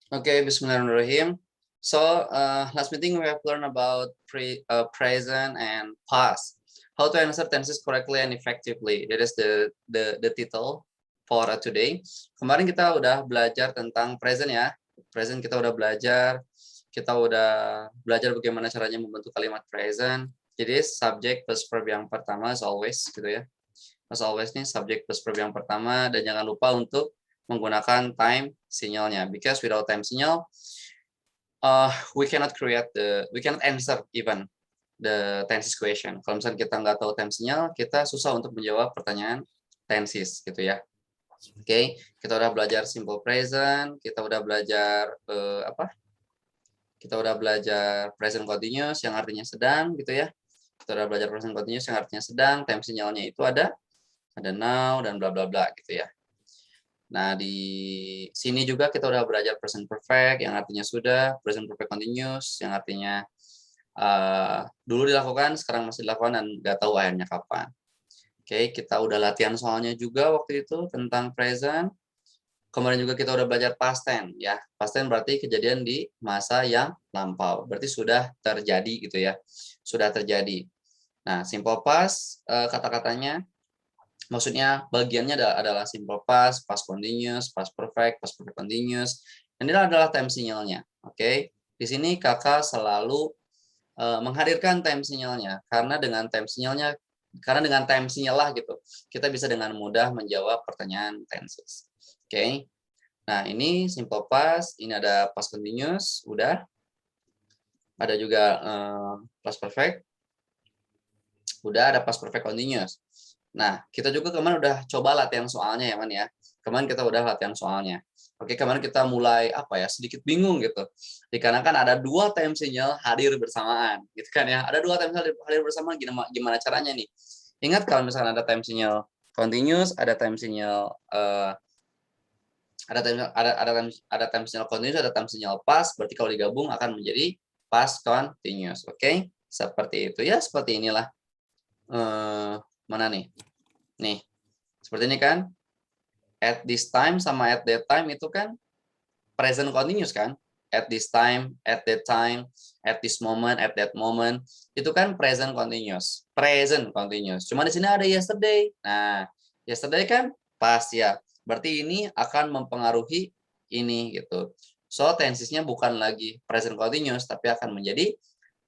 Okay, Bismillahirrahmanirrahim. So, last meeting we have learned about present and past. How to answer tenses correctly and effectively. That is the title for today. Kemarin kita udah belajar tentang present ya. Present kita udah belajar bagaimana caranya membentuk kalimat present. Jadi subject plus verb yang pertama as always gitu ya. As always nih subject plus verb yang pertama, dan jangan lupa untuk menggunakan time sinyalnya, because without time sinyal we cannot answer even the tenses question. Kalau misalnya kita nggak tahu time sinyal, kita susah untuk menjawab pertanyaan tenses gitu ya. Oke, kita udah belajar simple present, kita udah belajar kita udah belajar present continuous yang artinya sedang gitu ya. Kita udah belajar present continuous yang artinya sedang, time sinyalnya itu ada now dan bla bla bla gitu ya. Nah, di sini juga kita udah belajar present perfect yang artinya sudah, present perfect continuous yang artinya dulu dilakukan, sekarang masih dilakukan dan nggak tahu akhirnya kapan. Oke, kita udah latihan soalnya juga waktu itu tentang present. Kemarin juga kita udah belajar past tense ya. Past tense berarti kejadian di masa yang lampau. Berarti sudah terjadi gitu ya. Sudah terjadi. Nah, simple past kata-katanya maksudnya bagiannya adalah simple past, past continuous, past perfect continuous. Dan ini adalah time sinyalnya. Oke. Di sini kakak selalu menghadirkan time sinyalnya karena dengan time sinyal lah gitu, kita bisa dengan mudah menjawab pertanyaan tenses. Oke. Nah, ini simple past, ini ada past continuous, udah. Ada juga past perfect. Udah ada past perfect continuous. Nah, kita juga kemarin udah coba latihan soalnya ya, Man ya. Kemarin kita udah latihan soalnya. Oke, kemarin kita mulai sedikit bingung gitu. Dikarenakan ada dua time signal hadir bersamaan, gitu kan ya. Ada dua time signal hadir bersamaan, gimana caranya nih? Ingat kalau misalnya ada time signal continuous, ada time signal ada time signal continuous, ada time signal past, berarti kalau digabung akan menjadi past continuous. Oke? Seperti itu ya, seperti inilah. Mana nih? Nih, seperti ini kan? At this time sama at that time itu kan present continuous kan? At this time, at that time, at this moment, at that moment, itu kan present continuous. Present continuous. Cuma di sini ada yesterday. Nah, yesterday kan past ya. Berarti ini akan mempengaruhi ini gitu. So, tensesnya bukan lagi present continuous, tapi akan menjadi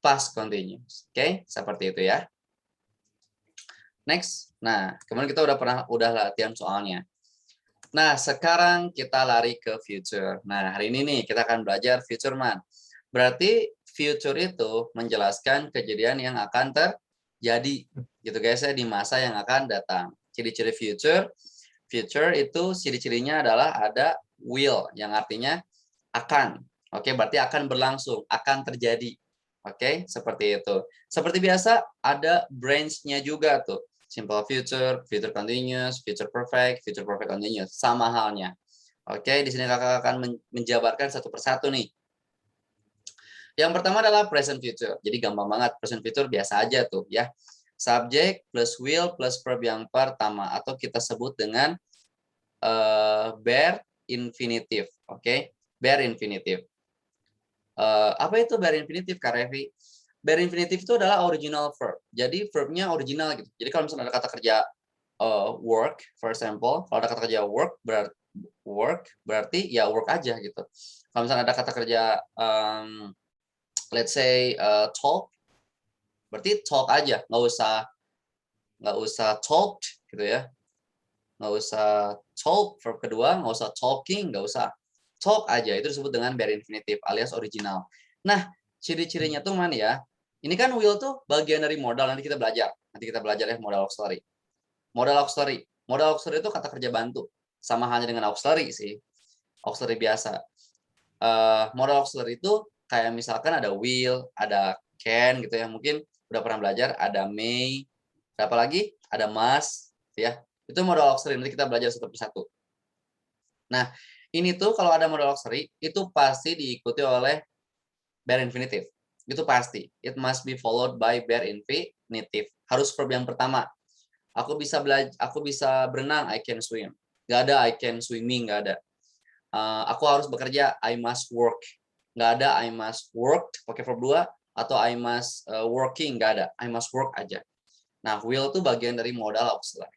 past continuous. Oke, seperti itu ya. Next. Nah, kemarin kita udah latihan soalnya. Nah, sekarang kita lari ke future. Nah, hari ini nih kita akan belajar future man. Berarti future itu menjelaskan kejadian yang akan terjadi gitu guys ya, di masa yang akan datang. Ciri-ciri future itu ciri-cirinya adalah ada will yang artinya akan. Oke, berarti akan berlangsung, akan terjadi. Oke, seperti itu. Seperti biasa ada branch-nya juga tuh. Simple future, future continuous, future perfect continuous, sama halnya. Oke, di sini kakak akan menjabarkan satu persatu nih. Yang pertama adalah present future. Jadi gampang banget, present future biasa aja tuh ya. Subject plus will plus verb yang pertama, atau kita sebut dengan bare infinitive. Oke, bare infinitive. Apa itu bare infinitive, Kak Revi? Bare infinitive itu adalah original verb. Jadi verbnya original gitu. Jadi kalau misalnya ada kata kerja work, for example, kalau ada kata kerja work berarti ya work aja gitu. Kalau misalnya ada kata kerja let's say talk, berarti talk aja, nggak usah talk gitu ya, nggak usah talk verb kedua, nggak usah talking, nggak usah talk aja, itu disebut dengan bare infinitive alias original. Nah, ciri-cirinya tuh mana ya? Ini kan will tuh bagian dari modal, nanti kita belajar ya modal auxiliary. Modal auxiliary itu kata kerja bantu, sama halnya dengan auxiliary sih, auxiliary biasa. Modal auxiliary itu kayak misalkan ada will, ada can gitu ya, mungkin udah pernah belajar, ada may, berapa lagi? Ada must, ya. Itu modal auxiliary, nanti kita belajar satu persatu. Nah, ini tuh kalau ada modal auxiliary, itu pasti diikuti oleh bare infinitive. Itu pasti. It must be followed by bare infinitive. Harus verb yang pertama. Aku bisa berenang, I can swim. Gak ada I can swimming, gak ada. Aku harus bekerja, I must work. Nggak ada I must work pakai verb 2 atau I must working, nggak ada. I must work aja. Nah, will itu bagian dari modal auxiliary.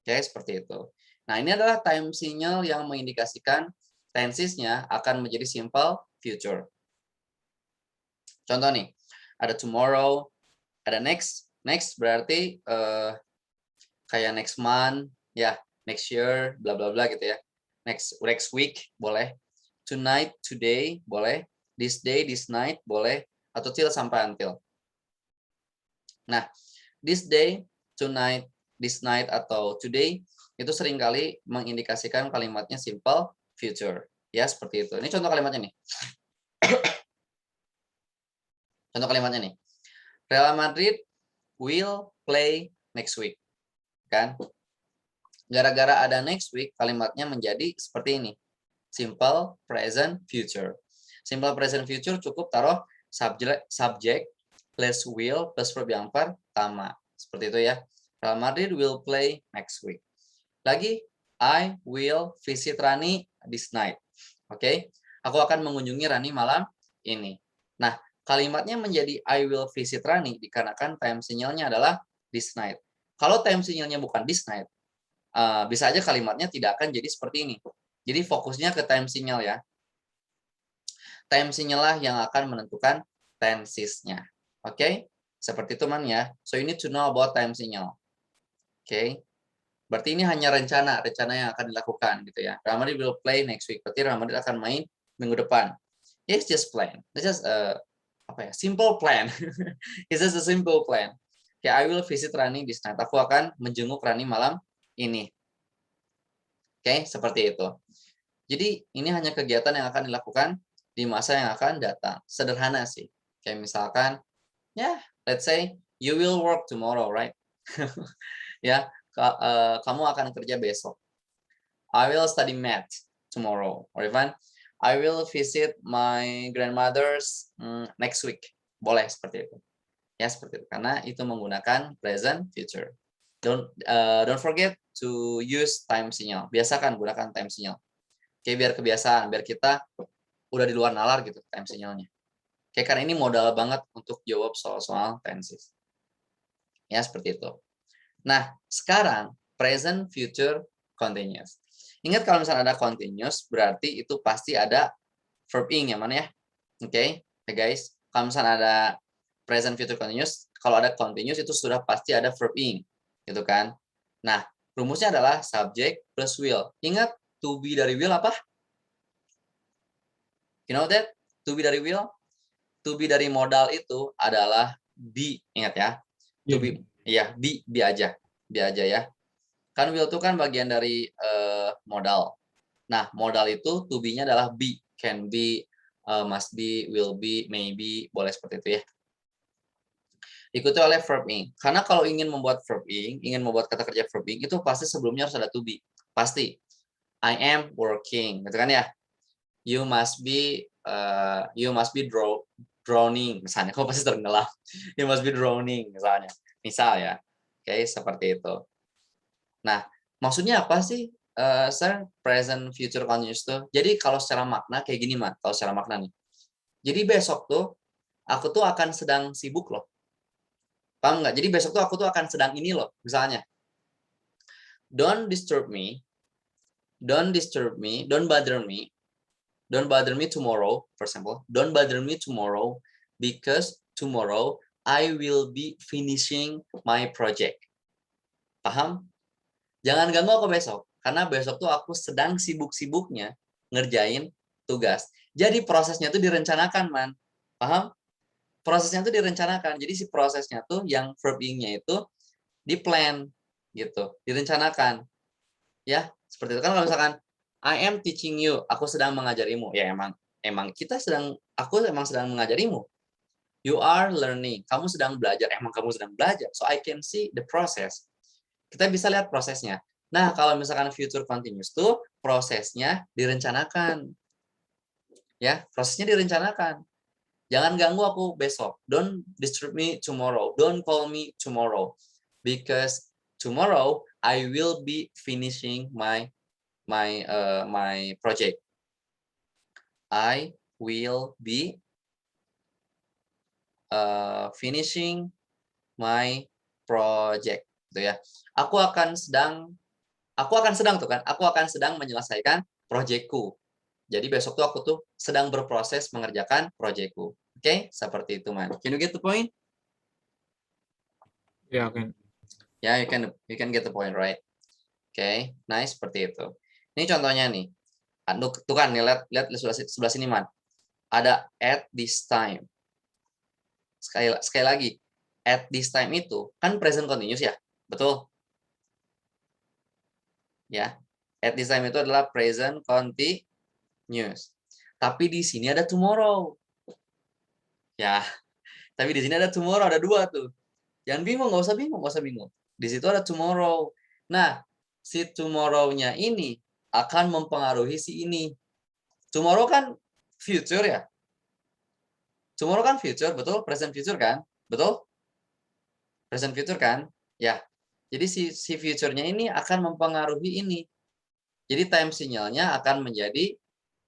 Oke, seperti itu. Nah, ini adalah time signal yang mengindikasikan tensesnya akan menjadi simple future. Contoh nih, ada tomorrow, ada next. Next berarti kayak next month, ya, next year, bla bla bla gitu ya. Next week boleh. Tonight, today boleh. This day, this night boleh. Atau till sampai until. Nah, this day, tonight, this night, atau today itu seringkali mengindikasikan kalimatnya simple future. Ya, seperti itu. Ini contoh kalimatnya nih. Contoh kalimatnya nih. Real Madrid will play next week. Kan? Gara-gara ada next week, kalimatnya menjadi seperti ini. Simple present future. Simple present future cukup taruh subject plus will plus verb yang pertama. Seperti itu ya. Real Madrid will play next week. Lagi, I will visit Rani this night. Oke, aku akan mengunjungi Rani malam ini. Nah, kalimatnya menjadi I will visit Rani dikarenakan time signalnya adalah this night. Kalau time signalnya bukan this night, bisa aja kalimatnya tidak akan jadi seperti ini. Jadi fokusnya ke time signal ya. Time signal lah yang akan menentukan tensesnya. Oke, seperti itu man ya. So you need to know about time signal. Oke, berarti ini hanya rencana yang akan dilakukan gitu ya. Real Madrid will play next week. Berarti Real Madrid akan main minggu depan. It's just plan. It's just simple plan. It's just a simple plan. Okay, I will visit Rani this night. Aku akan menjenguk Rani malam ini. Oke, seperti itu. Jadi ini hanya kegiatan yang akan dilakukan di masa yang akan datang. Sederhana sih. Kayak misalkan, ya, let's say you will work tomorrow, right? Ya, kamu akan kerja besok. I will study math tomorrow. Or even I will visit my grandmother's next week. Boleh seperti itu. Ya, seperti itu. Karena itu menggunakan present future. Don't forget to use time signal. Biasakan gunakan time signal. Oke, biar kebiasaan, biar kita udah di luar nalar gitu time signalnya. Oke, karena ini modal banget untuk jawab soal-soal tenses. Ya, seperti itu. Nah, sekarang present, future, continuous. Ingat kalau misalnya ada continuous, berarti itu pasti ada verb ing yang mana ya? Oke, guys. Kalau misalnya ada present, future, continuous, kalau ada continuous itu sudah pasti ada verb ing, gitu kan? Nah, rumusnya adalah subject plus will. Ingat, to be dari will apa? You know that? To be dari will? To be dari modal itu adalah be. Ingat ya? To be, ya, be aja. Be aja ya. Kan will itu kan bagian dari modal. Nah, modal itu to be-nya adalah be. Can be, must be, will be, maybe, boleh seperti itu ya. Ikuti oleh verb ing. Karena kalau ingin membuat verb ing, ingin membuat kata kerja verb ing, itu pasti sebelumnya harus ada to be. Pasti. I am working, gitu kan ya. You must be drowning, misalnya. Kok pasti tenggelam. You must be drowning, misalnya. Misal ya. Oke, seperti itu. Nah, maksudnya apa sih, sir, present, future, continuous tuh? Jadi kalau secara makna kayak gini, Mat. Kalau secara makna nih. Jadi besok tuh, aku tuh akan sedang sibuk loh. Paham nggak? Jadi besok tuh aku tuh akan sedang ini loh, misalnya. Don't disturb me. Don't disturb me. Don't bother me. Don't bother me tomorrow, for example. Don't bother me tomorrow because tomorrow I will be finishing my project. Paham? Jangan ganggu aku besok, karena besok tuh aku sedang sibuk-sibuknya ngerjain tugas. Jadi prosesnya tuh direncanakan, man. Paham? Prosesnya tuh direncanakan. Jadi si prosesnya tuh yang verb ing-nya itu di-plan gitu, direncanakan. Ya, seperti itu kan kalau misalkan I am teaching you, aku sedang mengajarimu. Ya aku emang sedang mengajarimu. You are learning, kamu sedang belajar. Emang kamu sedang belajar. So I can see the process. Kita bisa lihat prosesnya. Nah, kalau misalkan future continuous tuh prosesnya direncanakan. Ya, prosesnya direncanakan. Jangan ganggu aku besok. Don't disturb me tomorrow. Don't call me tomorrow. Because tomorrow I will be finishing my project. I will be finishing my project, gitu ya. Aku akan sedang tuh kan, aku akan sedang menyelesaikan proyekku. Jadi besok tuh aku tuh sedang berproses mengerjakan proyekku. Oke, seperti itu, man. Can you get the point? Yeah, kan. Ya, you can get the point, right? Oke, nice, seperti itu. Ini contohnya nih. Tuh kan, nih, lihat sebelah sini, man. Ada at this time. Sekali lagi, at this time itu kan present continuous ya, betul? Ya, at this time itu adalah present continuous. Tapi di sini ada tomorrow. Ya, tapi di sini ada tomorrow, ada dua tuh. Jangan bingung, nggak usah bingung, nggak usah bingung. Di situ ada tomorrow. Nah, si tomorrow-nya ini akan mempengaruhi si ini. Tomorrow kan future ya. Tomorrow kan future, betul? Present future kan? Betul? Present future kan? Ya. Jadi si future-nya ini akan mempengaruhi ini. Jadi time sinyalnya akan menjadi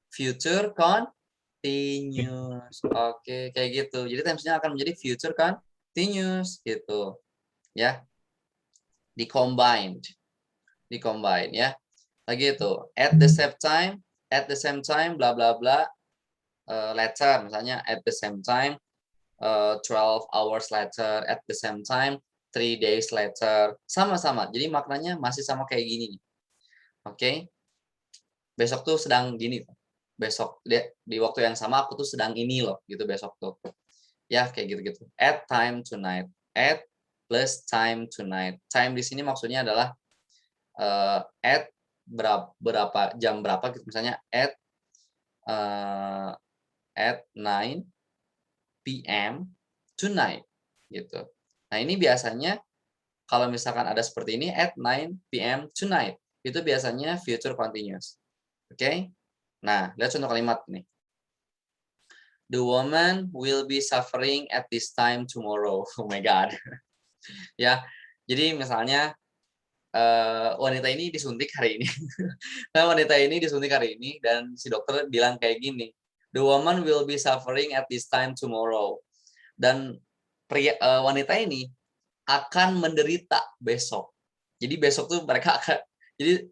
future continuous. Oke, kayak gitu. Jadi time sinyal akan menjadi future continuous gitu. Ya. Di-combine ya. Lagi itu. At the same time bla bla bla later, misalnya at the same time 12 hours later, at the same time 3 days later. Sama-sama. Jadi maknanya masih sama kayak gini. Oke. Besok tuh sedang gini. Besok di waktu yang sama aku tuh sedang ini loh, gitu besok tuh. Ya, kayak gitu-gitu. At time tonight. At plus time tonight. Time di sini maksudnya adalah at berapa jam berapa gitu, misalnya at 9 p.m. tonight gitu. Nah, ini biasanya kalau misalkan ada seperti ini at 9 p.m. tonight, itu biasanya future continuous. Oke? Nah, lihat contoh kalimat nih. The woman will be suffering at this time tomorrow. Oh my god. Ya. Jadi misalnya wanita ini disuntik hari ini. Nah, wanita ini disuntik hari ini dan si dokter bilang kayak gini. The woman will be suffering at this time tomorrow. Dan wanita ini akan menderita besok. Jadi besok tuh mereka akan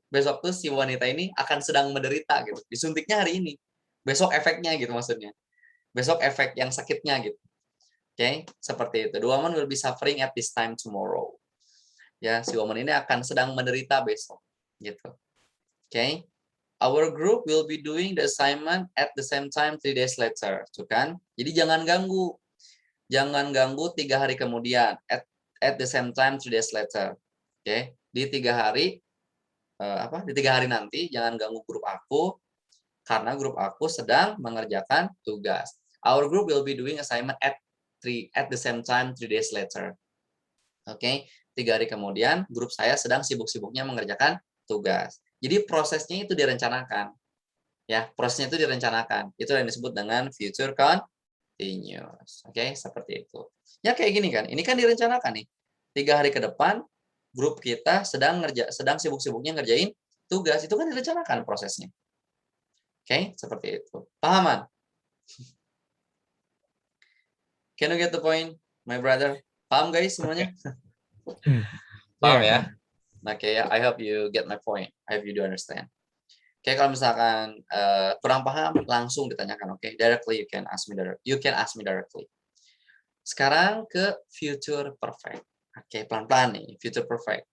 besok tuh si wanita ini akan sedang menderita gitu. Disuntiknya hari ini. Besok efeknya gitu maksudnya. Besok efek yang sakitnya gitu. Oke, seperti itu. The woman will be suffering at this time tomorrow. Ya, si woman ini akan sedang menderita besok gitu. Oke. Our group will be doing the assignment at the same time 3 days later. Tuh kan? Jadi jangan ganggu. Jangan ganggu 3 hari kemudian. At the same time 3 days later. Oke. Di 3 hari di 3 hari nanti jangan ganggu grup aku karena grup aku sedang mengerjakan tugas. Our group will be doing assignment at the same time 3 days later. Oke, 3 hari kemudian grup saya sedang sibuk-sibuknya mengerjakan tugas. Jadi prosesnya itu direncanakan. Ya, prosesnya itu direncanakan. Itu yang disebut dengan future continuous. Oke, seperti itu. Ya kayak gini kan. Ini kan direncanakan nih. 3 hari ke depan grup kita sedang sibuk-sibuknya ngerjain tugas. Itu kan direncanakan prosesnya. Oke, seperti itu. Pahaman? Can you get the point, my brother? Paham guys semuanya? Paham ya? Oke ya, I hope you get my point. I hope you do understand. Oke, kalau misalkan kurang paham, langsung ditanyakan. Oke, directly you can ask me directly. Sekarang ke future perfect. Oke, pelan-pelan nih, future perfect.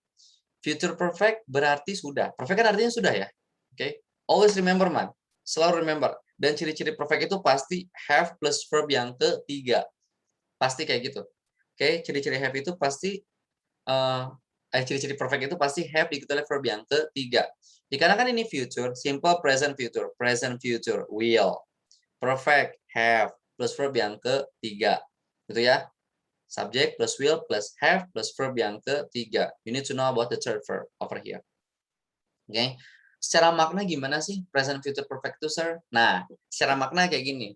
Future perfect berarti sudah. Perfect kan artinya sudah ya. Oke, always remember man. Selalu remember. Dan ciri-ciri perfect itu pasti have plus verb yang ketiga. Pasti kayak gitu. Oke, ciri-ciri have itu pasti ciri-ciri perfect itu pasti have diikuti oleh verb yang ketiga. Dikarenakan ini future, simple present future, will. Perfect, have, plus verb yang ketiga. Gitu ya. Subject plus will plus have plus verb yang ketiga. You need to know about the third verb over here. Oke. Secara makna gimana sih present future perfect itu, sir? Nah, secara makna kayak gini.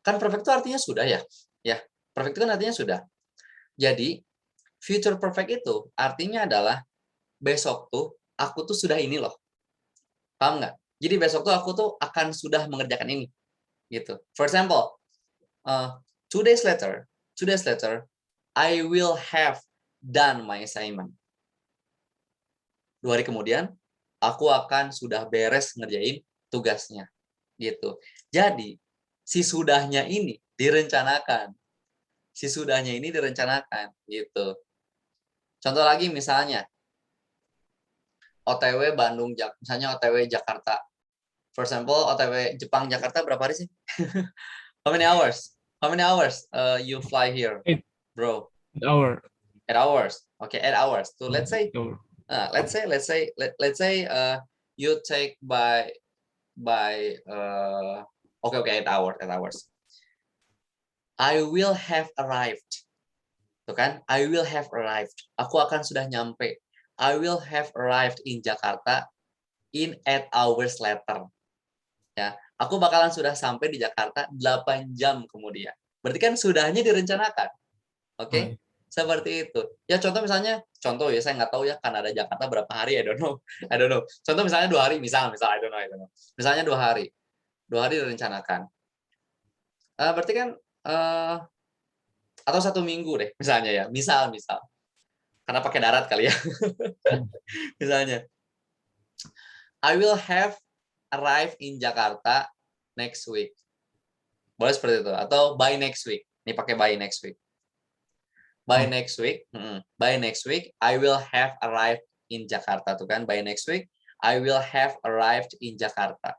Kan perfect itu artinya sudah ya? Ya, perfect itu kan artinya sudah. Jadi, future perfect itu artinya adalah besok tuh aku tuh sudah ini loh. Paham nggak? Jadi besok tuh aku tuh akan sudah mengerjakan ini. gitu. For example, 2 days later, I will have done my assignment. 2 hari kemudian, aku akan sudah beres ngerjain tugasnya. Gitu. Jadi, si sudahnya ini direncanakan. Gitu. Contoh lagi misalnya, OTW Bandung, misalnya OTW Jakarta. For example, OTW Jepang Jakarta berapa hari sih? How many hours? You fly here, 8 bro? hour. 8 hours. Okay, 8 hours. So let's say you take by okay, 8 hours. I will have arrived. Tuh kan? I will have arrived. Aku akan sudah nyampe. I will have arrived in Jakarta in 8 hours later. Ya, aku bakalan sudah sampai di Jakarta 8 jam kemudian. Berarti kan sudahnya direncanakan. Oke? Seperti itu. Ya contoh ya saya nggak tahu ya Kanada Jakarta berapa hari, I don't know. Contoh misalnya 2 hari, misal I don't know. Misalnya 2 hari. 2 hari direncanakan. Berarti kan atau 1 minggu deh misalnya ya. Misal. Karena pakai darat kali ya. Misalnya. I will have arrived in Jakarta next week. Boleh seperti itu. Atau by next week. Ini pakai by next week. By next week, I will have arrived in Jakarta. Tuh kan, by next week, I will have arrived in Jakarta.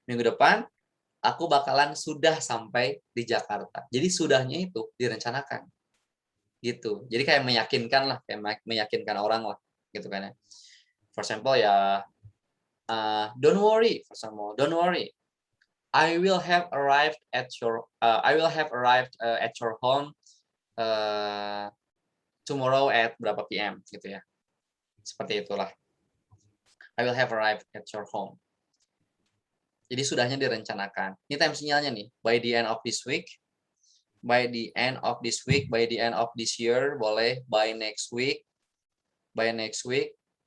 Minggu depan, aku bakalan sudah sampai di Jakarta. Jadi sudahnya itu direncanakan. Gitu. Jadi kayak meyakinkan lah, kayak meyakinkan orang lah. Gitu kan ya. For example ya, don't worry. I will have arrived at your home tomorrow at berapa PM gitu ya. Seperti itulah. I will have arrived at your home. Jadi sudahnya direncanakan. Ini time sinyalnya nih. By the end of this week, by the end of this year, boleh by next week,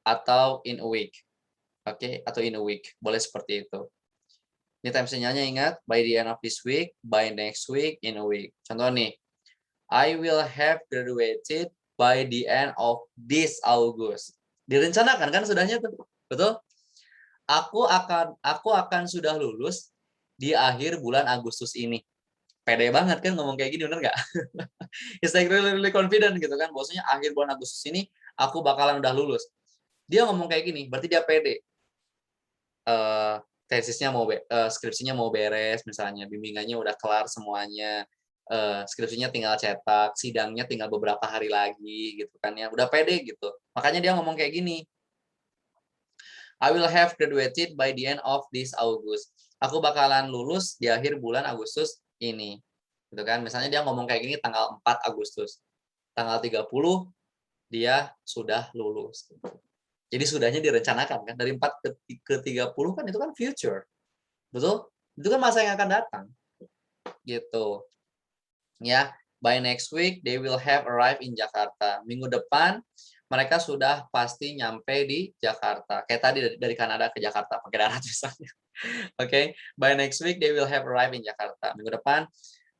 atau in a week. Oke, atau in a week. Boleh seperti itu. Ini time sinyalnya ingat, by the end of this week, by next week, in a week. Contoh nih, I will have graduated by the end of this August. Direncanakan kan sudahnya tuh, betul? Aku akan sudah lulus di akhir bulan Agustus ini. Pede banget kan ngomong kayak gini, bener nggak? It's like really confident gitu kan, bahwasanya akhir bulan Agustus ini aku bakalan udah lulus. Dia ngomong kayak gini, berarti dia pede. Tesisnya skripsinya mau beres misalnya, bimbingannya udah kelar semuanya, skripsinya tinggal cetak, sidangnya tinggal beberapa hari lagi gitu kan ya, udah pede gitu. Makanya dia ngomong kayak gini, I will have graduated by the end of this August. Aku bakalan lulus di akhir bulan Agustus ini. Gitu kan? Misalnya dia ngomong kayak gini tanggal 4 Agustus. Tanggal 30 dia sudah lulus. Jadi sudahnya direncanakan kan, dari 4 ke 30 kan itu kan future. Betul? Itu kan masa yang akan datang. Gitu. Ya, by next week they will have arrived in Jakarta. Minggu depan mereka sudah pasti nyampe di Jakarta. Kayak tadi dari Kanada ke Jakarta pakai darat misalnya. Oke, by next week they will have arrived in Jakarta. Minggu depan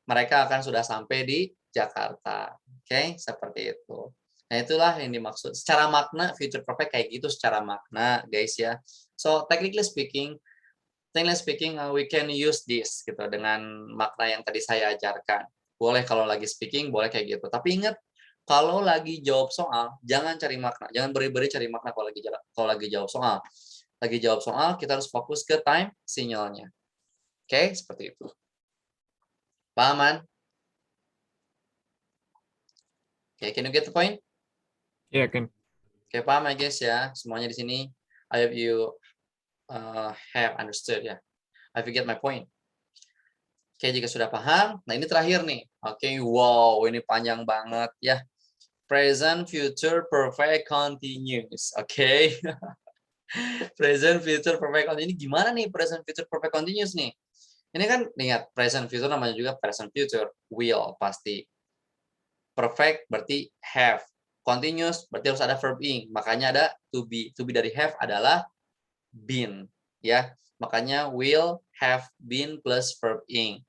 mereka akan sudah sampai di Jakarta. Oke, seperti itu. Nah, itulah yang dimaksud. Secara makna, future perfect kayak gitu secara makna, guys ya. So, technically speaking, we can use this gitu dengan makna yang tadi saya ajarkan. Boleh kalau lagi speaking, boleh kayak gitu. Tapi ingat, kalau lagi jawab soal, jangan cari makna. Jangan beri-beri cari makna kalau lagi jawab soal. Lagi jawab soal, kita harus fokus ke time sinyalnya. Oke, seperti itu. Pahaman? Oke, can you get the point? Yeah, can. Oke, paham ya guys ya. Semuanya di sini. I hope you have understood ya. I hope you get my point. Oke, jika sudah paham, nah ini terakhir nih. Oke, wow, ini panjang banget ya. Present, future, perfect, continuous. Oke. Present, future, perfect, continuous. Ini gimana nih present, future, perfect, continuous nih? Ini kan, ingat, present, future namanya juga present, future. Will, pasti. Perfect berarti have. Continuous berarti harus ada verb ing. Makanya ada to be. To be dari have adalah been. Ya. Makanya will, have been plus verb ing.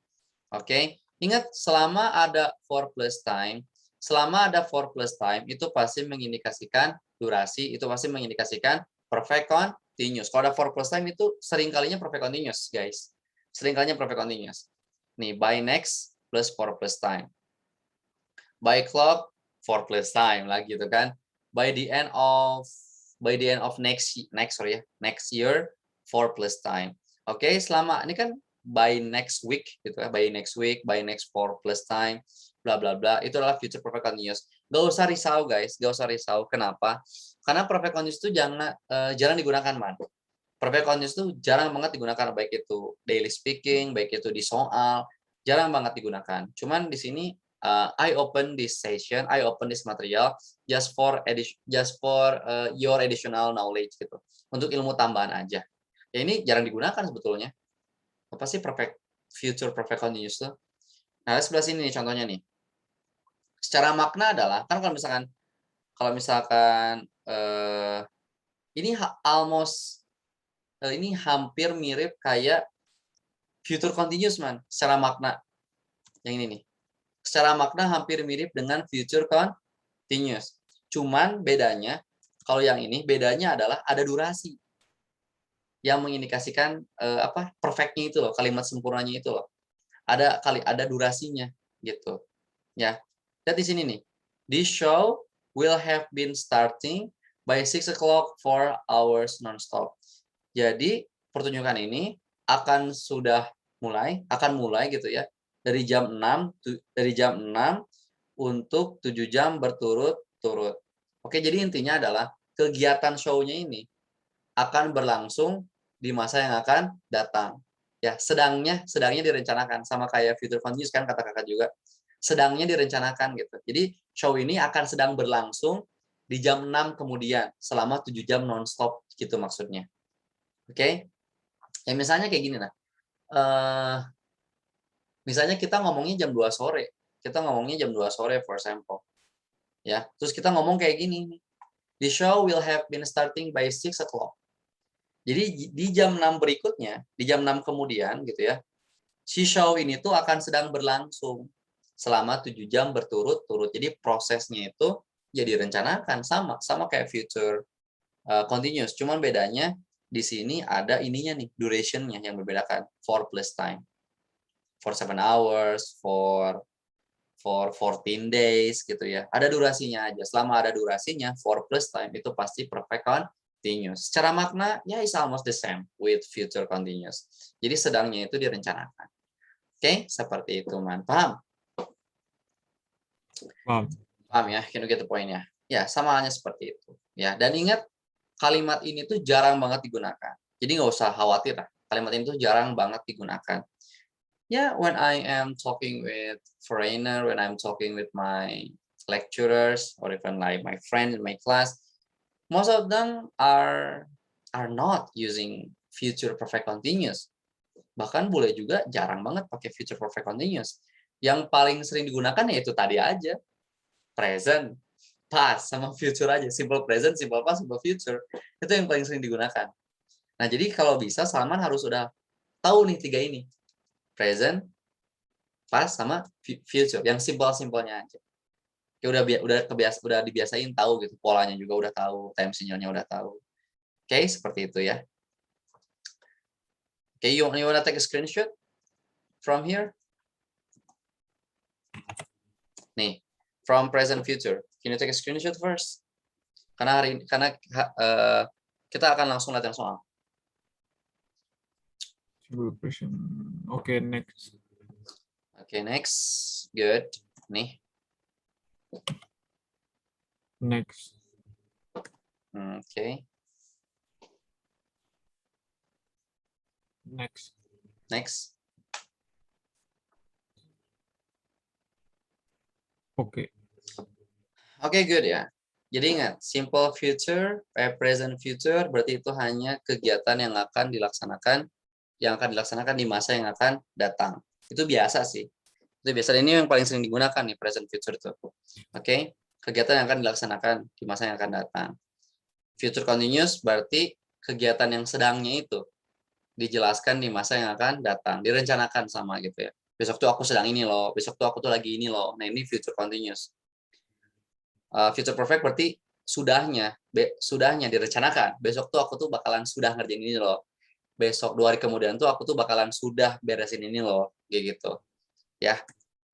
Oke, ingat selama ada for plus time, itu pasti mengindikasikan durasi, itu pasti mengindikasikan perfect continuous. Kalau ada for plus time itu seringkalinya perfect continuous, guys. Seringkalinya perfect continuous. Nih, by next plus for plus time. By clock for plus time lagi gitu kan. By the end of next year for plus time. Oke, selama ini kan by next week gitu ya, by next for plus time, bla bla bla, itu adalah future perfect continuous. Gak usah risau guys, gak usah risau. Kenapa? Karena perfect continuous itu jarang digunakan, man. Perfect continuous itu jarang banget digunakan, baik itu daily speaking, baik itu di soal, jarang banget digunakan. Cuman di sini I open this material just for your additional knowledge gitu, untuk ilmu tambahan aja. Ya ini jarang digunakan sebetulnya. Apa sih future perfect continuous tuh? Nah, sebelah sini nih contohnya nih. Secara makna adalah kan kalau misalkan ini hampir mirip kayak future continuous, man, secara makna. Yang ini nih. Secara makna hampir mirip dengan future continuous. Cuman bedanya, kalau yang ini bedanya adalah ada durasi yang mengindikasikan perfectnya itu loh, kalimat sempurnanya itu loh. Ada durasinya gitu. Ya. Lihat di sini nih. This show will have been starting by 6 o'clock for hours non-stop. Jadi pertunjukan ini akan mulai gitu ya dari jam 6 untuk 7 jam berturut-turut. Oke, jadi intinya adalah kegiatan show-nya ini akan berlangsung di masa yang akan datang. Ya, sedangnya direncanakan, sama kayak future continuous kan kata kakak juga. Sedangnya direncanakan gitu. Jadi show ini akan sedang berlangsung di jam 6 kemudian selama 7 jam non-stop gitu maksudnya. Oke? Ya misalnya kayak gini lah. Misalnya kita ngomongnya jam 2 sore. For example. Ya, terus kita ngomong kayak gini. The show will have been starting by 6 o'clock. Jadi di jam 6 berikutnya, di jam 6 kemudian gitu ya, si show ini tuh akan sedang berlangsung selama 7 jam berturut-turut. Jadi prosesnya itu ya direncanakan sama kayak future continuous. Cuman bedanya di sini ada ininya nih, duration-nya yang membedakan. For plus time. For 7 hours, for 14 days gitu ya. Ada durasinya aja. Selama ada durasinya, for plus time itu pasti perfect continuous. Secara makna, ya is almost the same with future continuous. Jadi sedangnya itu direncanakan. Oke, seperti itu, man. Paham? Paham ya? Can you get the point ya? Ya, sama halnya seperti itu. Ya, dan ingat, kalimat ini tuh jarang banget digunakan. Jadi nggak usah khawatir lah. Kalimat ini tuh jarang banget digunakan. Yeah, when I am talking with foreigner, when I'm talking with my lecturers, or even like my friends in my class, most of them are not using future perfect continuous. Bahkan boleh juga jarang banget pakai future perfect continuous. Yang paling sering digunakan ya itu tadi aja, present, past, sama future aja. Simple present, simple past, simple future. Itu yang paling sering digunakan. Nah, jadi kalau bisa Salman harus udah tahu nih 3 ini. Present, past, sama future. Yang simpel-simpelnya aja. Ya udah dibiasain tahu gitu. Polanya juga udah tahu, time signalnya udah tahu. Oke, seperti itu ya. Oke, you wanna take a screenshot from here? Nih, from present future. Can you take a screenshot first? Karena kita akan langsung latihan soal. Okay, next. Okay, next. Good. Nih. Next. Okay. Next. Okay. Okay, good ya. Jadi ingat, simple future, present future berarti itu hanya kegiatan yang akan dilaksanakan di masa yang akan datang. Itu biasa sih. Itu biasa. Ini yang paling sering digunakan nih, present future itu. Oke, kegiatan yang akan dilaksanakan di masa yang akan datang. Future continuous berarti kegiatan yang sedangnya itu dijelaskan di masa yang akan datang, direncanakan sama gitu ya. Besok tuh aku sedang ini loh, besok tuh aku tuh lagi ini loh. Nah, ini future continuous. Future perfect berarti sudahnya direncanakan. Besok tuh aku tuh bakalan sudah ngerjain ini loh. Besok 2 hari kemudian tuh aku tuh bakalan sudah beresin ini loh, kayak gitu. Ya.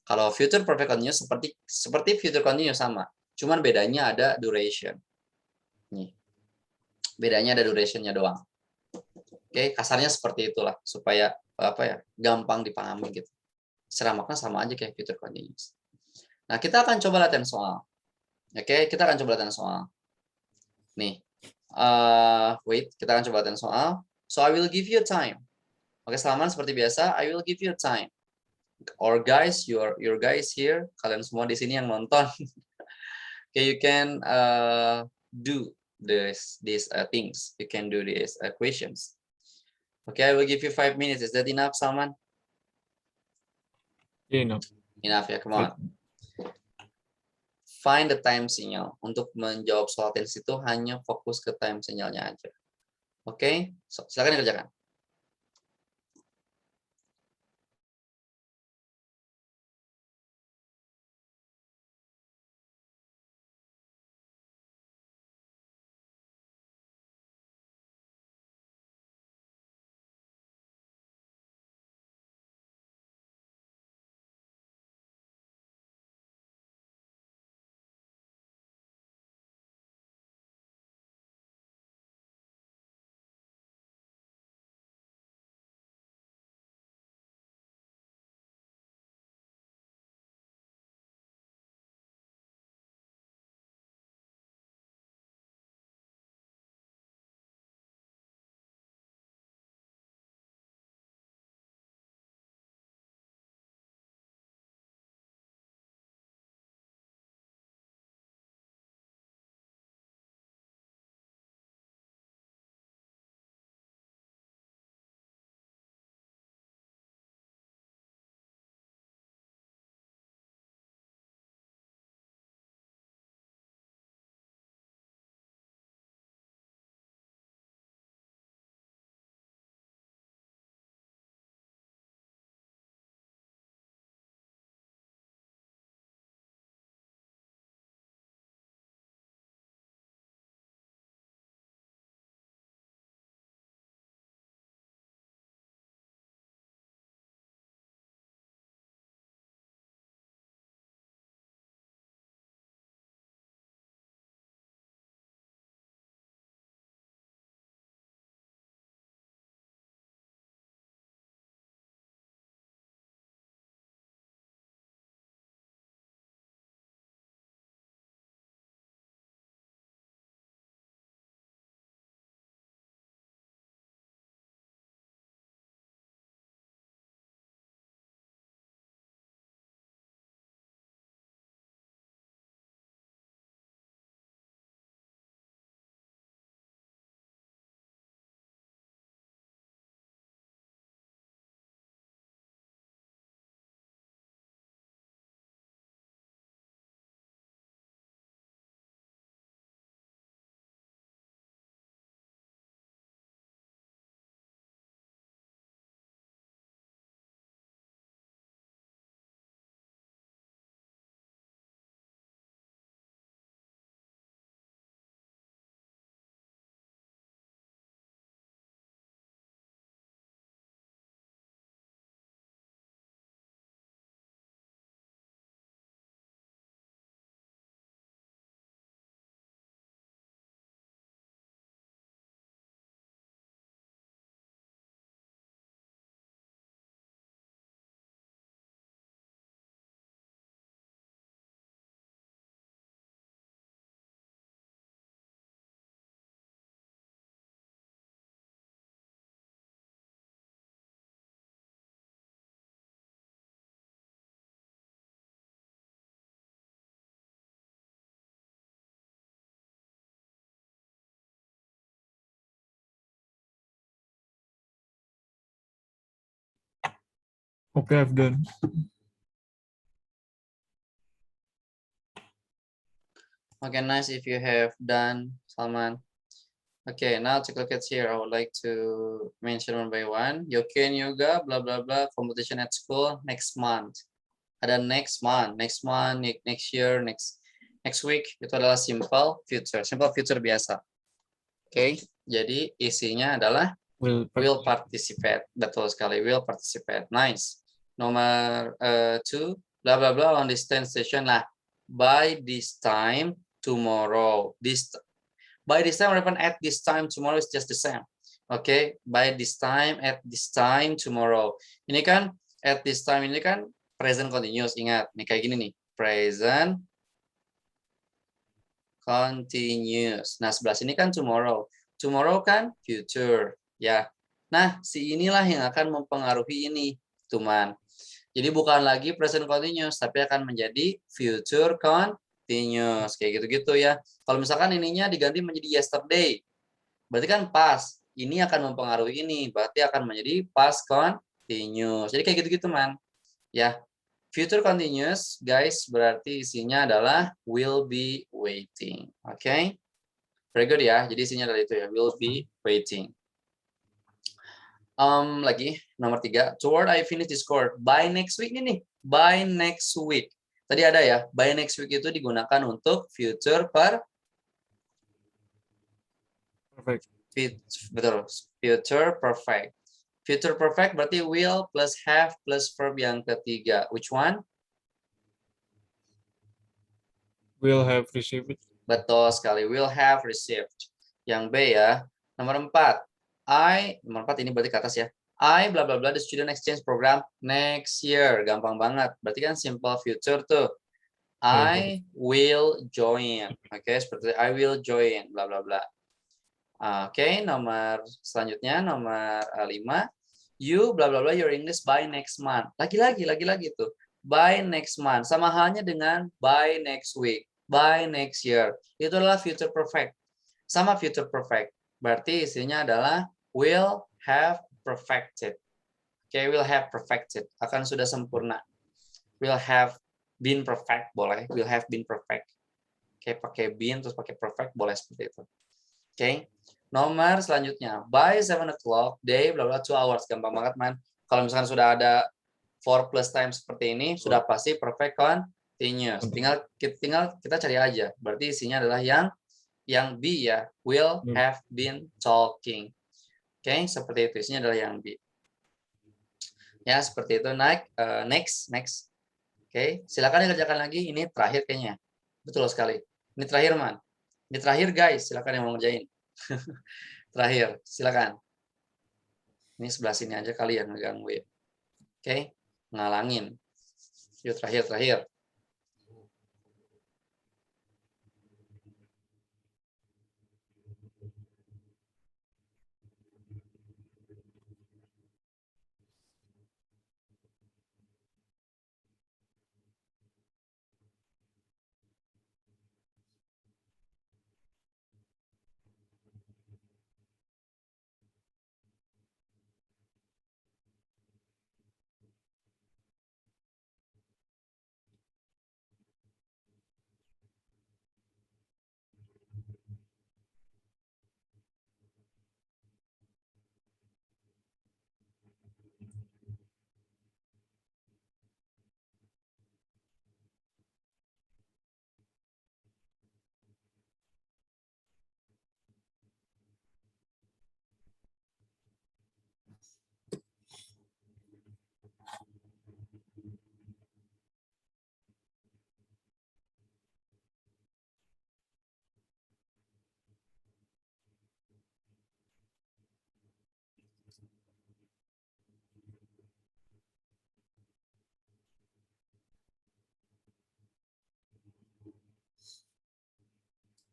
Kalau future perfect continuous seperti future continuous sama. Cuman bedanya ada duration. Nih. Bedanya ada durationnya doang. Oke, kasarnya seperti itulah supaya apa ya, gampang dipahami gitu. Secara makna sama aja kayak future continuous. Nah, kita akan coba latihan soal. Oke, kita akan coba latihan soal. Nih. Wait, kita akan coba latihan soal. So I will give you time. Oke, Salman seperti biasa, I will give you time. Or guys, your guys here, kalian semua di sini yang nonton. Okay, you can do these things. You can do these questions. Okay, I will give you 5 minutes. Is that enough, Salman? Yeah, no. Enough ya, come on. Find the time signal. Untuk menjawab soal tense itu hanya fokus ke time signalnya aja. Oke, silakan dikerjakan. Okay, I've done. Okay, nice if you have done, Salman. Okay, now take a look at here. I would like to mention one by one. Yoken Yoga, blah blah blah, competition at school next month. Ada next month, next year, next week. Itu adalah simple future biasa. Okay, jadi isinya adalah will participate. Betul sekali, will participate. Nice. Nomor 2, blah blah blah on this train station lah. By this time tomorrow. By this time, or even at this time tomorrow is just the same. Okay, by this time, at this time tomorrow. Ini kan at this time ini kan present continuous. Ingat, nih kayak gini nih, present continuous. Nah, sebelah sini kan tomorrow. Tomorrow kan future, ya. Nah, si inilah yang akan mempengaruhi ini, teman. Jadi bukan lagi present continuous, tapi akan menjadi future continuous. Kayak gitu-gitu ya. Kalau misalkan ininya diganti menjadi yesterday, berarti kan past. Ini akan mempengaruhi ini, berarti akan menjadi past continuous. Jadi kayak gitu-gitu, man. Ya. Future continuous, guys, berarti isinya adalah will be waiting. Oke. Okay? Very good ya. Jadi isinya adalah itu ya, will be waiting. Lagi nomor 3, toward I finish this course by next week nih. By next week. Tadi ada ya, by next week itu digunakan untuk future perfect. Betul, future perfect. Future perfect berarti will plus have plus verb yang ketiga. Which one? Will have received. Betul sekali, will have received. Yang B ya. Nomor 4. Nomor 4 ini berarti ke atas ya. I bla bla bla the student exchange program next year. Gampang banget. Berarti kan simple future tuh. I will join. Oke, seperti I will join bla bla bla. Oke, nomor selanjutnya nomor 5. You bla bla bla your English by next month. Lagi-lagi tuh. By next month sama halnya dengan by next week, by next year. Itu adalah future perfect. Sama future perfect. Berarti isinya adalah will have perfected. Oke, will have perfected. Akan sudah sempurna. Will have been perfect boleh. Will have been perfect. Oke, pakai been terus pakai perfect boleh seperti itu. Oke. Nomor selanjutnya, by 7 o'clock, day, bla bla 2 hours. Gampang banget, man. Kalau misalkan sudah ada 4 plus time seperti ini, sudah pasti perfect continuous. Tinggal kita cari aja. Berarti isinya adalah yang B ya. Will have been talking. Oke, seperti itu. Isinya adalah yang B. Ya, seperti itu. Next. Oke, silakan dikerjakan lagi. Ini terakhir kayaknya. Betul sekali. Ini terakhir, man. Ini terakhir, guys. Silakan yang mau ngerjain. Terakhir, silakan. Ini sebelah sini aja kali ya ngeganggu ya. Oke, ngalangin. Yuk terakhir.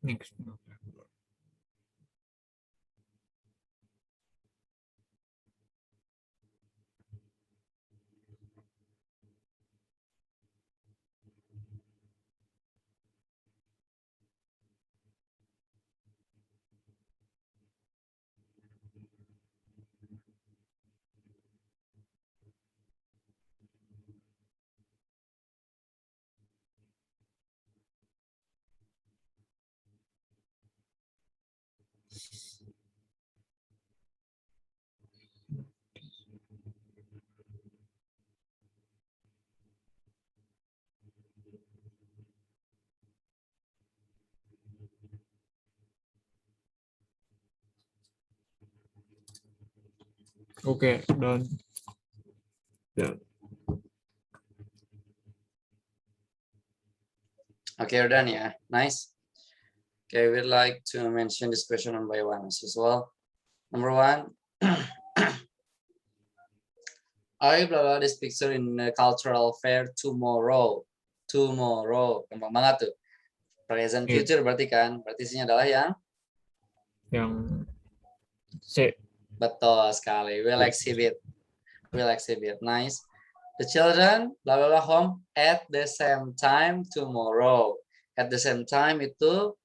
Next. Okay, done. Yeah. Okay, we're done ya. Nice. Okay, we'd like to mention this question one by one as well. Number one, I blah blah this picture in a cultural fair tomorrow. Tomorrow, gampang banget tuh. Present Iya. future berarti kan, berarti isinya adalah Yang C. betul sekali. Will exhibit. Nice. The children blah blah blah home at the same time tomorrow. At the same time itu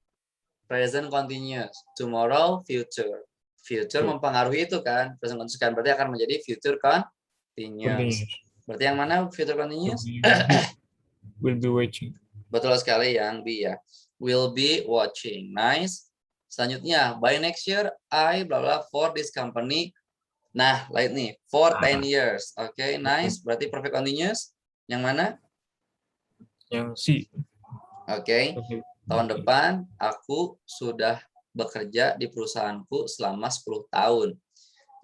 present continuous. Tomorrow future. Future mempengaruhi itu kan. Present continuous kan berarti akan menjadi future continuous. Berarti yang mana future continuous? Will be watching. Betul sekali yang B ya. Will be watching. Nice. Selanjutnya, by next year I blah blah for this company. Nah, lihat nih, for 10 years. Oke, nice. Berarti perfect continuous. Yang mana? Yang C. Oke. Tahun depan aku sudah bekerja di perusahaanku selama 10 tahun.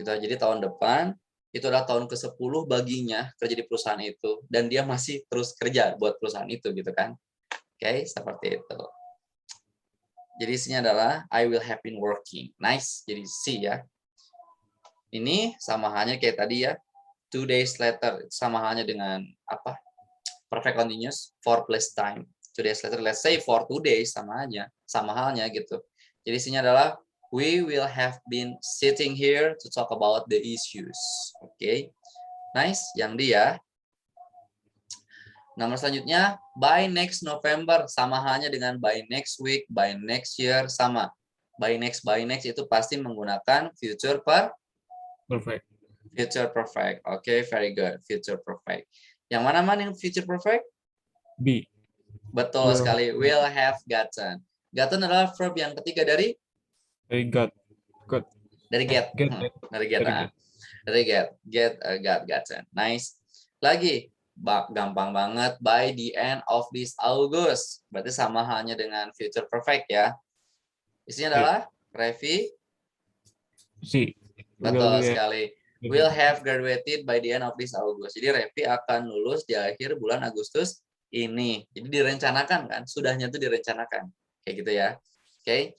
Gitu. Jadi tahun depan itu adalah tahun ke-10 baginya kerja di perusahaan itu dan dia masih terus kerja buat perusahaan itu gitu kan. Oke, seperti itu. Jadi isinya adalah I will have been working. Nice. Jadi C ya. Ini sama halnya kayak tadi ya. 2 days later sama halnya dengan apa? Perfect continuous for plus time. 2 days later, let's say for 2 days sama halnya gitu. Jadi isinya adalah we will have been sitting here to talk about the issues. Oke. Nice. Yang dia. Nomor selanjutnya, by next November sama halnya dengan by next week, by next year sama. By next itu pasti menggunakan future Perfect. Future perfect. Oke, very good. Future perfect. Yang mana yang future perfect? B. Betul sekali. Will have gotten. Gotten adalah verb yang ketiga dari got. Dari get. Dari get. Got, gotten. Nice. Lagi. Gampang banget. By the end of this August. Berarti sama halnya dengan future perfect ya. Isinya adalah Revi. C. Betul sekali. Will have graduated by the end of this August. Jadi Revi akan lulus di akhir bulan Agustus ini. Jadi direncanakan kan? Sudahnya tuh direncanakan. Kayak gitu ya. Oke.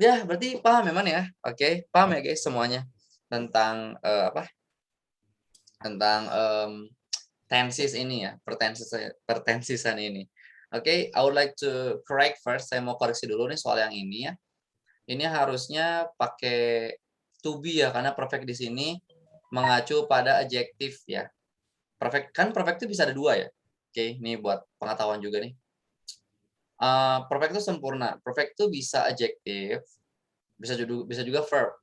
Ya, berarti paham ya, Man ya? Oke, paham ya guys semuanya tentang apa? Tentang tenses ini ya, pertensisan ini. Oke, I would like to correct first. Saya mau koreksi dulu nih soal yang ini ya. Ini harusnya pakai to be ya, karena perfect di sini mengacu pada adjektif ya. Perfect itu bisa ada dua ya. Oke, ini buat pengetahuan juga nih. Perfect itu sempurna. Perfect itu bisa adjektif, bisa juga verb.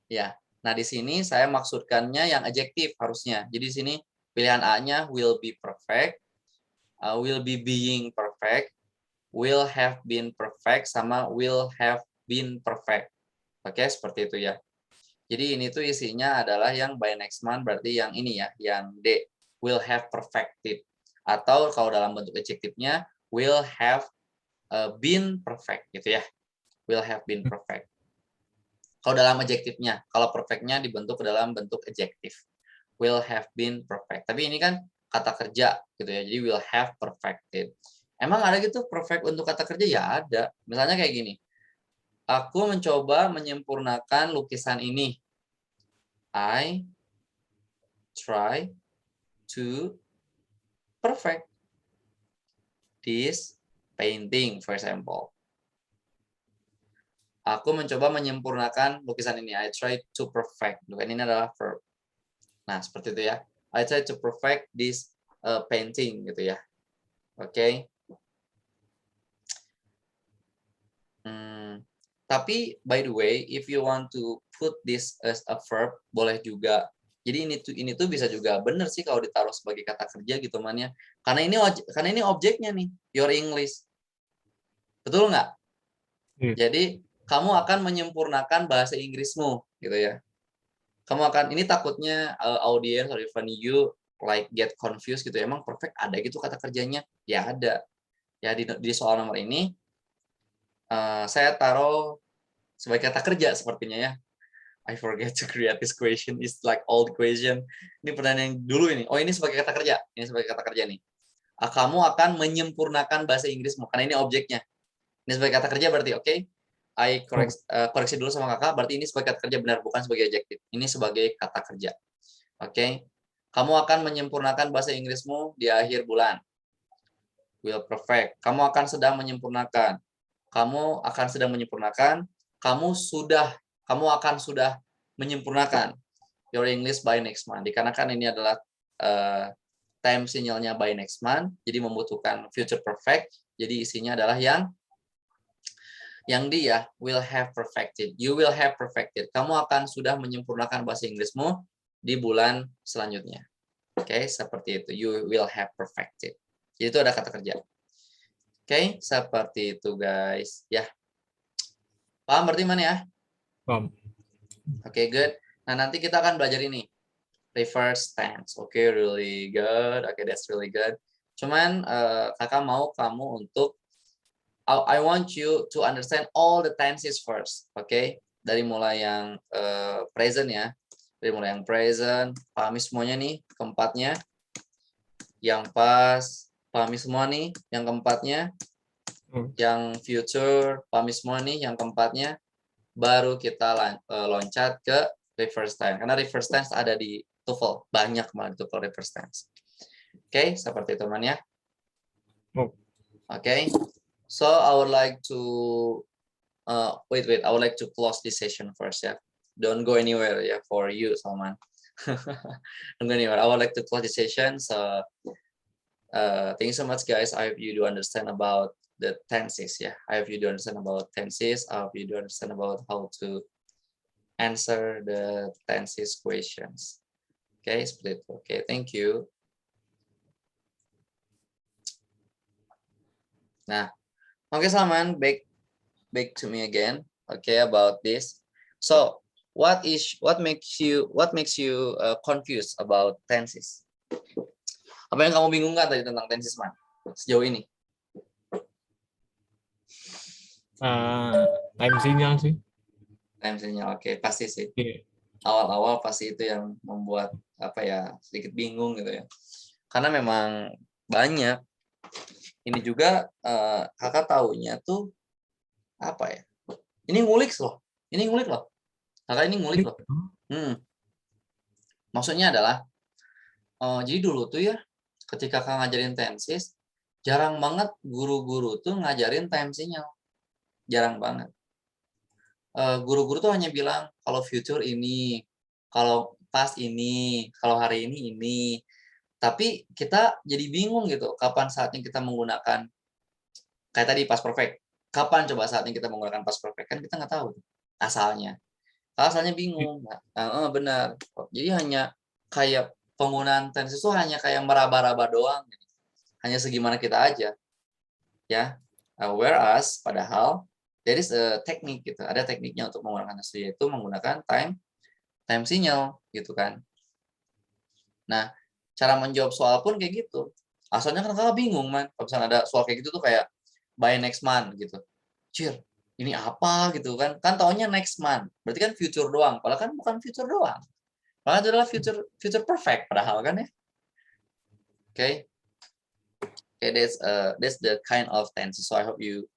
Ya. Nah, di sini saya maksudkannya yang adjektif harusnya. Jadi di sini pilihan A-nya will be perfect, will be being perfect, will have been perfect, sama will have been perfect. Oke, seperti itu ya. Jadi ini tuh isinya adalah yang by next month, berarti yang ini ya, yang D, will have perfected. Atau kalau dalam bentuk adjektifnya, will have been perfect gitu ya. Will have been perfect. Kalau dalam adjektifnya, kalau perfectnya dibentuk dalam bentuk adjektif. Will have been perfect. Tapi ini kan kata kerja gitu ya, jadi will have perfected. Emang ada gitu perfect untuk kata kerja? Ya ada. Misalnya kayak gini, aku mencoba menyempurnakan lukisan ini. I try to perfect this painting, for example. Aku mencoba menyempurnakan lukisan ini. I try to perfect. Bukan ini adalah verb. Nah, seperti itu ya. I try to perfect this painting, gitu ya. Oke. Tapi by the way, if you want to put this as a verb, boleh juga. Jadi ini tuh bisa juga bener sih kalau ditaruh sebagai kata kerja gitu Man ya. Karena ini objeknya nih, your English. Betul nggak? Jadi kamu akan menyempurnakan bahasa Inggrismu gitu ya. Kamu akan, ini takutnya audience or even you like get confused gitu. Emang perfect ada gitu kata kerjanya? Ya ada. Ya di soal nomor ini saya taruh sebagai kata kerja sepertinya ya. I forget to create this question. It's like old question. Ini pertanyaan yang dulu ini. Oh, ini sebagai kata kerja. Ini sebagai kata kerja nih. Kamu akan menyempurnakan bahasa Inggrismu. Karena ini objeknya. Ini sebagai kata kerja berarti, oke? I koreksi dulu sama kakak. Berarti ini sebagai kata kerja benar, bukan sebagai adjektif. Ini sebagai kata kerja. Oke? Kamu akan menyempurnakan bahasa Inggrismu di akhir bulan. Will perfect. Kamu akan sedang menyempurnakan. Kamu akan sedang menyempurnakan. Kamu akan sudah menyempurnakan your English by next month. Dikarenakan ini adalah time sinyalnya by next month, jadi membutuhkan future perfect. Jadi isinya adalah yang dia will have perfected. You will have perfected. Kamu akan sudah menyempurnakan bahasa Inggrismu di bulan selanjutnya. Oke, seperti itu. You will have perfected. Jadi itu ada kata kerja. Oke, seperti itu guys. Ya, paham berarti mana ya? Paham. Oke, good. Nah, nanti kita akan belajar ini. Reverse tense. Oke, really good. Oke, that's really good. Cuman kakak mau kamu untuk I want you to understand all the tenses first. Oke, dari mulai yang present ya. Dari mulai yang present, pahami semuanya nih keempatnya. Yang pas, pahami semua nih yang keempatnya. Yang future, pahami semua nih yang keempatnya. Baru kita loncat ke reverse tense. Karena reverse tense ada di TOEFL. Banyak banget TOEFL reverse tense. Oke, seperti itu teman ya. Oke. So I would like to wait. I would like to close this session first ya. Don't go anywhere ya for you, Salman. Don't go anywhere. I would like to close this session. So thank you so much, guys. I hope you do understand about the tenses. Yeah, I hope you do understand about tenses. I hope you do understand about how to answer the tenses questions. Okay, split. Okay, thank you. Nah, okay, Salman, back to me again. Okay, about this. So, what makes you confused about tenses? Apa yang kamu bingungkan tadi tentang tenses, Man? Sejauh ini? Time sinyal sih. Time sinyal, oke, pasti sih. Yeah. Awal-awal pasti itu yang membuat sedikit bingung gitu ya. Karena memang banyak. Ini juga kakak taunya tuh apa ya? Ini ngulik loh. Kakak ini ngulik loh. Maksudnya adalah jadi dulu tuh ya ketika kakak ngajarin tenses, jarang banget guru-guru tuh ngajarin time sinyal. Jarang banget. Guru-guru tuh hanya bilang kalau future ini, kalau past ini, kalau hari ini. Tapi kita jadi bingung gitu, kapan saatnya kita menggunakan kayak tadi past perfect. Kapan coba saatnya kita menggunakan past perfect? Kan kita nggak tahu asalnya. Asalnya bingung. Benar. Jadi hanya kayak penggunaan tenses itu hanya kayak meraba-raba doang. Hanya segimana kita aja. Ya. Whereas padahal there is a teknik gitu. Ada tekniknya untuk menggunakan tenses, yaitu menggunakan time sinyal gitu kan. Nah, cara menjawab soal pun kayak gitu. Asalnya kan kakak bingung, Man. Kalau misalnya ada soal kayak gitu tuh kayak by next month gitu. Cir, ini apa gitu kan? Kan taunya next month. Berarti kan future doang. Padahal kan bukan future doang. Padahal itu adalah future perfect padahal kan ya. Okay, that's the kind of tense. So I hope you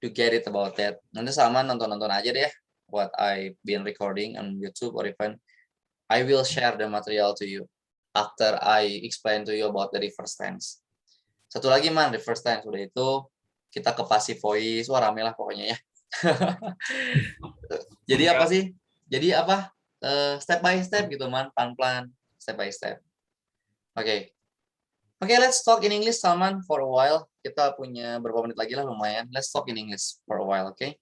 to get it about that. Nanti sama nonton aja deh what I've been recording on YouTube, or even I will share the material to you after I explain to you about the reverse tense. Satu lagi, Man, reverse tense. Udah itu kita ke passive voice. Wah, rame lah pokoknya ya. Jadi apa sih? Jadi apa? Step by step gitu, Man. Pelan-pelan. Step by step. Oke. Oke, let's talk in English, Salman, for a while. Kita punya berapa menit lagi lah, lumayan. Let's talk in English for a while, okay?